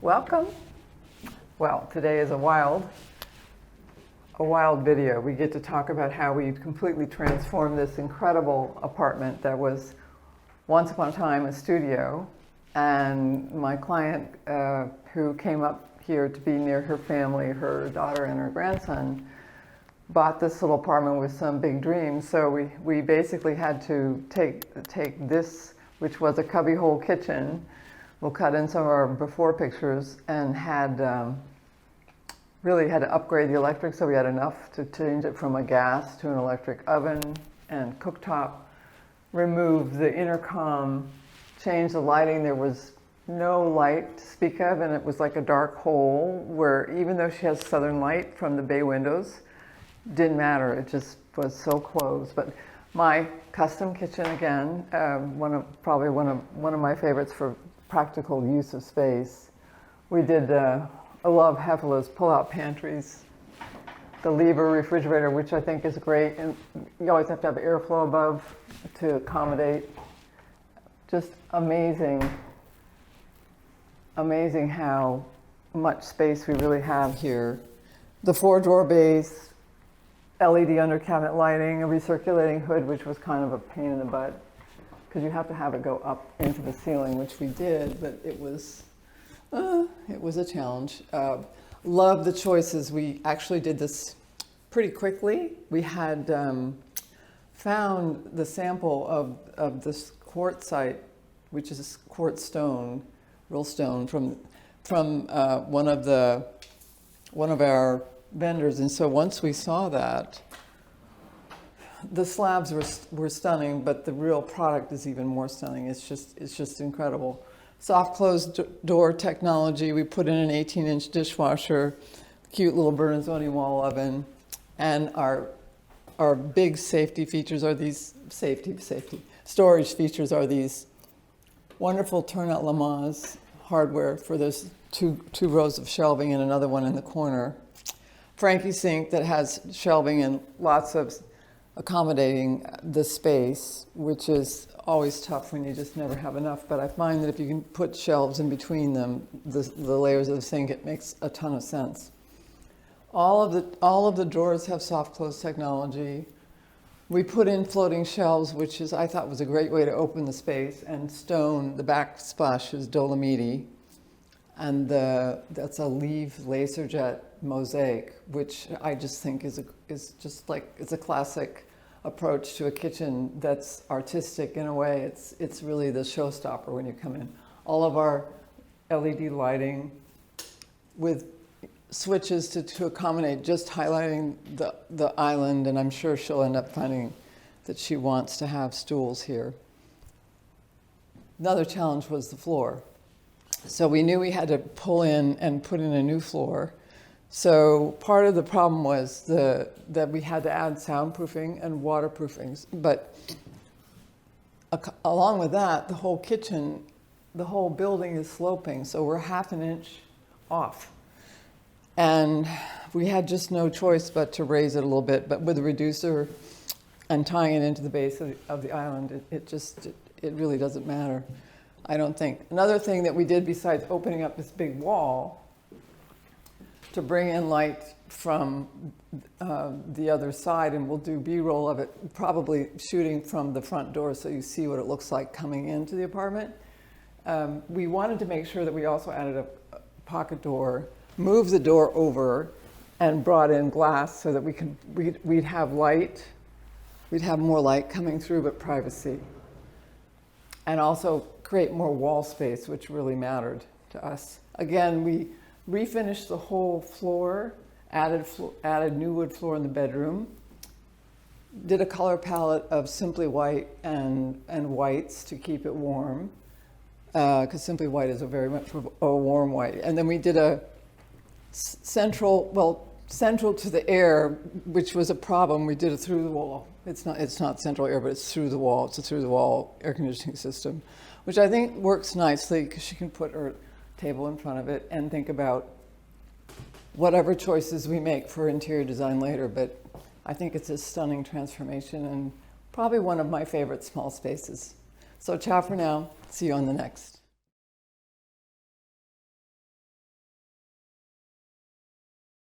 Welcome. Well, today is a wild video. We get to talk about how we completely transformed this incredible apartment that was once upon a time a studio. And my client, who came up here to be near her family, her daughter and her grandson, bought this little apartment with some big dreams. So we basically had to take this, which was a cubbyhole kitchen. We'll cut in some of our before pictures, and really had to upgrade the electric, so we had enough to change it from a gas to an electric oven and cooktop, remove the intercom, change the lighting. There was no light to speak of, and it was like a dark hole where, even though she has southern light from the bay windows, didn't matter. It just was so closed. But my custom kitchen, again, probably one of my favorites for practical use of space. We did, I love Hefela's pull-out pantries, the lever refrigerator, which I think is great, and you always have to have airflow above to accommodate. Just amazing how much space we really have here. The 4-drawer base, LED under cabinet lighting, a recirculating hood, which was kind of a pain in the butt, because you have to have it go up into the ceiling, which we did, but it was a challenge. Love the choices. We actually did this pretty quickly. We had found the sample of this quartzite, which is quartz stone, real stone, from one of our vendors. And so once we saw that, the slabs were stunning, but the real product is even more stunning. It's just incredible. Soft closed door technology. We put in an 18-inch dishwasher, cute little Bernardoni wall oven, and our big safety features are these storage features are these wonderful turnout Lamaze hardware for those two rows of shelving and another one in the corner. Frankie sink that has shelving and lots of accommodating the space, which is always tough when you just never have enough. But I find that if you can put shelves in between them, the layers of the sink, it makes a ton of sense. All of the drawers have soft close technology. We put in floating shelves, which I thought was a great way to open the space, and stone. The backsplash is Dolomiti, and that's a Leave laser jet mosaic, which I just think is just like, it's a classic approach to a kitchen that's artistic in a way. It's really the showstopper when you come in. All of our LED lighting with switches to accommodate just highlighting the island, and I'm sure she'll end up finding that she wants to have stools here. Another challenge was the floor. So we knew we had to pull in and put in a new floor. So part of the problem was that we had to add soundproofing and waterproofing. But along with that, the whole kitchen, the whole building is sloping, so we're half an inch off. And we had just no choice but to raise it a little bit. But with a reducer and tying it into the base of the island, it really doesn't matter, I don't think. Another thing that we did, besides opening up this big wall, to bring in light from the other side, and we'll do B-roll of it, probably shooting from the front door so you see what it looks like coming into the apartment. We wanted to make sure that we also added a pocket door, moved the door over, and brought in glass so that we'd have light, we'd have more light coming through, but privacy. And also create more wall space, which really mattered to us. Again, we refinished the whole floor, added new wood floor in the bedroom, did a color palette of Simply White and whites to keep it warm, because Simply White is a very much a warm white. And then we did a central to the air, which was a problem. We did it through the wall. It's not central air, but it's through the wall. It's a through the wall air conditioning system, which I think works nicely because she can put her table in front of it and think about whatever choices we make for interior design later. But I think it's a stunning transformation and probably one of my favorite small spaces. So ciao for now. See you on the next.